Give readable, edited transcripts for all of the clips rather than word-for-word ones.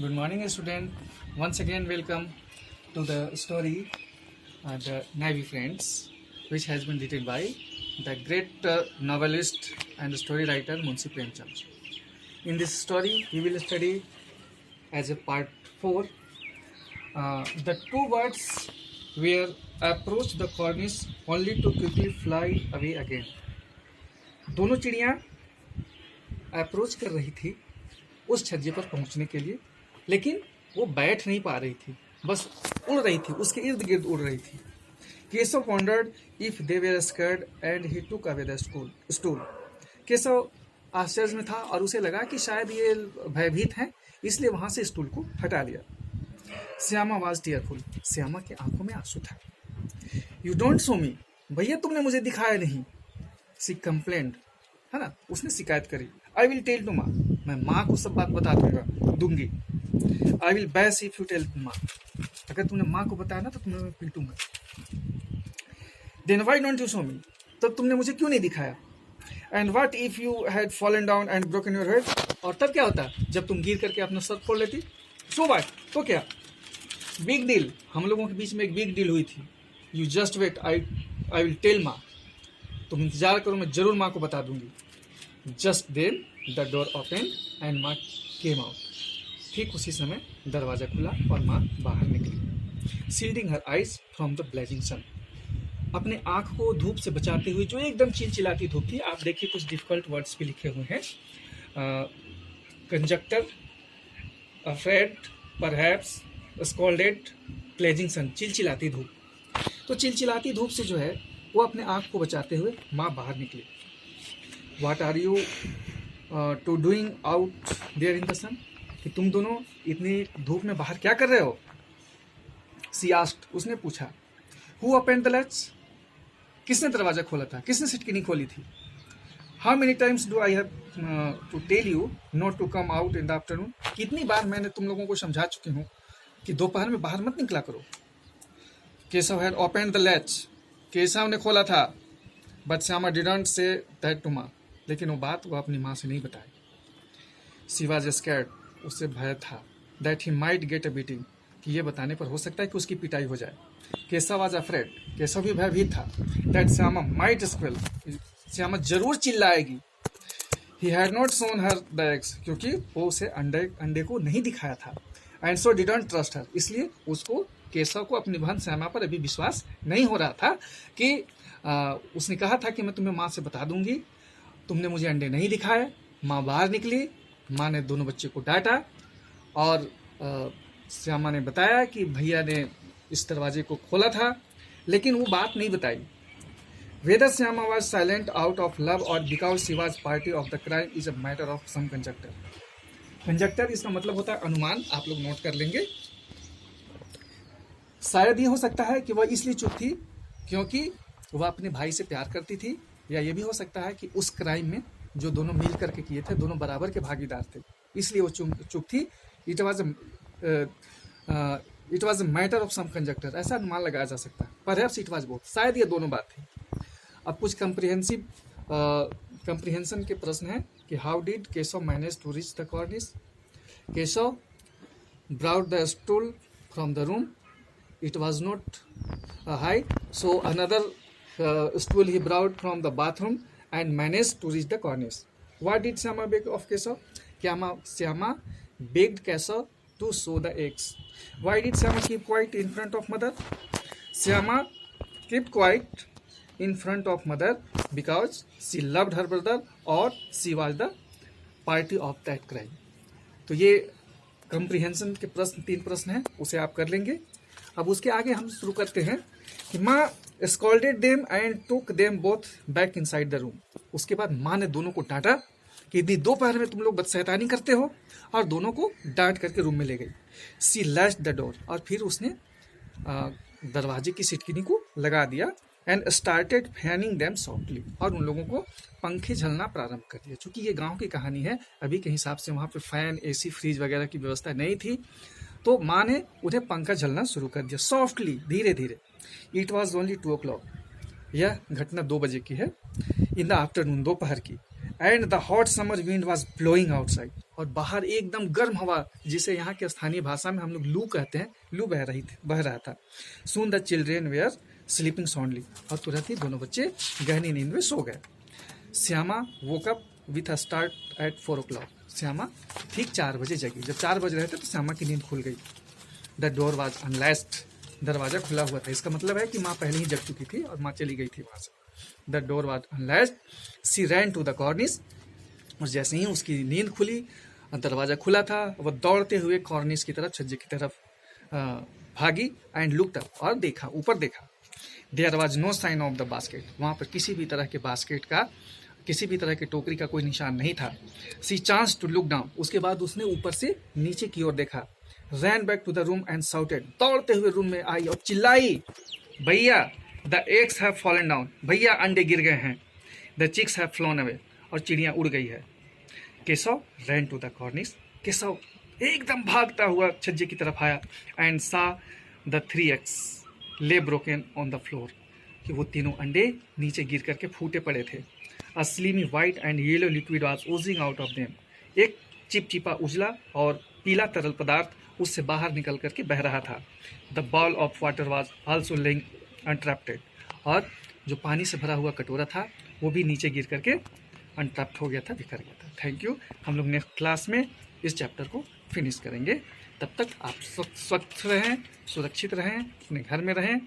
Good morning, student. Once again, welcome to the story The Navy Friends, which has been written by the great novelist and story writer Munshi Premchand. In this story, we will study as a part 4 the two birds were approached the cornice only to quickly fly away again. दोनों चिड़ियाँ approach कर रही थी उस छज्जे पर पहुंचने के लिए, लेकिन वो बैठ नहीं पा रही थी, बस उड़ रही थी, उसके इर्द गिर्द उड़ रही थी. Keshav wandered if they were scared and he took away the stool. Keshav आश्चर्य में था और उसे लगा कि शायद ये भयभीत हैं, इसलिए वहां से स्टूल को हटा लिया. Shyama was tearful. श्यामा की आंखों में आंसू था. यू डोंट शो मी. भैया तुमने मुझे दिखाया नहीं. सी कंप्लेंट, है ना, उसने शिकायत करी. आई विल टेल टू माँ. मैं माँ को सब बात बता दूंगी. I will base if you tell माँ. अगर तुमने माँ को बताया ना तो तुम्हें मैं पीटूंगा. Then why don't you show me. तब तुमने मुझे क्यों नहीं दिखाया. And what if you had fallen down and broken your head. और तब क्या होता जब तुम गिर करके अपना सर फोड़ लेती. सो व्हाट, तो क्या. Big deal. हम लोगों के बीच में एक बिग डील हुई थी. You just wait, I will tell माँ. तुम इंतजार करो, मैं जरूर माँ को बता दूंगी. Just then the door open and माँ केम आउट. ठीक उसी समय दरवाजा खुला और माँ बाहर निकली. Shielding her eyes from the blazing sun. अपने आंख को धूप से बचाते हुए, जो एकदम चिलचिलाती धूप थी. आप देखिए कुछ डिफिकल्ट वर्ड्स भी लिखे हुए हैं. कंजक्टर, अफ्रेड, परहैप्स, स्कॉल्डेड, ब्लेजिंग सन. चिलचिलाती धूप. तो चिलचिलाती धूप से जो है वो अपने आंख को बचाते हुए माँ बाहर निकली. What are you two doing out there in the sun. कि तुम दोनों इतनी धूप में बाहर क्या कर रहे हो. She asked. उसने पूछा. Who opened the latch. किसने दरवाजा खोला था, किसने सिटकिनी खोली थी. How many times do I have to tell you not to come out in the afternoon. कितनी बार मैंने तुम लोगों को समझा चुकी हूँ कि दोपहर में बाहर मत निकला करो. Keshav had opened the latch. Keshav ने खोला था. But Shyama didn't say that to माँ. लेकिन वो बात वो अपनी माँ से नहीं बताई. She was scared. उससे भय था. That he might get a beating. कि ये बताने पर हो सकता है कि उसकी पिटाई हो जाए. Keshav was afraid. केशव भी भयभीत था. That Shyama might squeal. Shyama जरूर चिल्लाएगी. He had not shown her the eggs. क्योंकि वो उसे अंडे को नहीं दिखाया था. And so didn't trust her. इसलिए उसको, केशव को अपनी बहन श्यामा पर अभी विश्वास नहीं हो रहा था कि उसने कहा था कि मैं तुम्हें माँ से बता दूंगी. तुमने मुझे अंडे नहीं दिखाए. माँ बाहर निकली. माँ ने दोनों बच्चे को डांटा और श्यामा ने बताया कि भैया ने इस दरवाजे को खोला था, लेकिन वो बात नहीं बताई. Whether Shyama was silent out of love और because she was party of the crime is a matter of some conjecture. Conjecture इसका मतलब होता है अनुमान. आप लोग नोट कर लेंगे. शायद ये हो सकता है कि वह इसलिए चुप थी क्योंकि वह अपने भाई से प्यार करती थी, या ये भी हो सकता है कि उस क्राइम में जो दोनों मिल करके किए थे, दोनों बराबर के भागीदार थे, इसलिए वो चुप थी. It was a matter of some conjecture. ऐसा अनुमान लगाया जा सकता है. Perhaps it was both. शायद ये दोनों बात थी. अब कुछ कंप्रिहेंशन के प्रश्न हैं कि how did Keshav manage to reach the cornice. Keshav brought the stool from the room. It was not high, so another stool he brought from the bathroom and managed to reach the cornice. What did Syama beg of Keshav? Syama begged Keshav to sow the eggs. Why did Syama keep quiet in front of mother? Syama kept quiet in front of mother because she loved her brother or she was the party of that crime. तो ये comprehension के प्रश्न, 3 प्रश्न हैं, उसे आप कर लेंगे. अब उसके आगे हम शुरू करते हैं कि माँ scolded them and took them both back inside the room. उसके बाद माँ ने दोनों को डांटा कि इतनी दोपहर में तुम लोग बदशैतानी करते हो, और दोनों को डांट करके रूम में ले गई. सी लैच्ड द डोर. और फिर उसने दरवाजे की सिटकिनी को लगा दिया. And started fanning them softly. और उन लोगों को पंखे झलना प्रारंभ कर दिया. चूंकि ये गाँव की कहानी है, अभी के हिसाब से वहाँ पे फैन, AC, फ्रिज वगैरह की व्यवस्था नहीं थी, तो माँ ने उन्हें पंखा झलना शुरू कर दिया. सॉफ्टली, धीरे धीरे. It was only 2 o'clock. यह घटना 2 बजे की है. इन द आफ्टरनून, दोपहर की. And the hot summer wind was blowing outside, और बाहर एकदम गर्म हवा, जिसे यहाँ के स्थानीय भाषा में हम लोग लू कहते हैं, लू बह रहा था। Soon the children were sleeping soundly, और तुरंत ही दोनों बच्चे गहरी नींद में सो गए। Shyama woke up with a start at 4 o'clock, Shyama ठीक 4 बजे जगी। जब 4 बज रहे थे तो श्यामा की नींद खुल गई। द डोर वॉज अनलैस्ड, दरवाजा खुला हुआ था। इसका मतलब है कि माँ पहले ही जग चुकी थी और माँ चली गई थी वहां से। The door was unlatched, she ran to the cornice, और जैसे ही उसकी नींद खुली और दरवाजा खुला था, वह दौड़ते हुए कॉर्निस की तरफ, छज्जे की तरफ भागी। एंड लुक्ड अप, और देखा, ऊपर देखा। There was no sign of the basket, वहाँ पर किसी भी तरह के बास्केट का, किसी भी तरह के टोकरी का कोई निशान नहीं था। She chance to look down, उसके बाद उसने ऊपर से नीचे की ओर देखा। Ran back to the room and shouted, दौड़ते हुए रूम में आई और चिल्लाई, भैया the eggs have fallen down, भैया अंडे गिर गए हैं। The chicks have flown away, और चिड़िया उड़ गई है। Keshav ran to the cornice, Keshav एकदम भागता हुआ छज्जे की तरफ आया। एंड सा द 3 eggs ले ब्रोकन ऑन द फ्लोर, कि वो तीनों अंडे नीचे गिर करके फूटे पड़े थे। A slimy white and yellow liquid was oozing out of them, एक चिपचिपा उजला और पीला तरल पदार्थ उससे बाहर निकल करके बह रहा था। The ball of water was also lying untrapped, और जो पानी से भरा हुआ कटोरा था वो भी नीचे गिर करके अनट्रैप्ट हो गया था, बिखर गया था। Thank you. हम लोग नेक्स्ट क्लास में इस चैप्टर को फिनिश करेंगे। तब तक आप स्वस्थ रहें, सुरक्षित रहें, अपने घर में रहें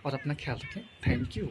और अपना ख्याल रखें। Thank you.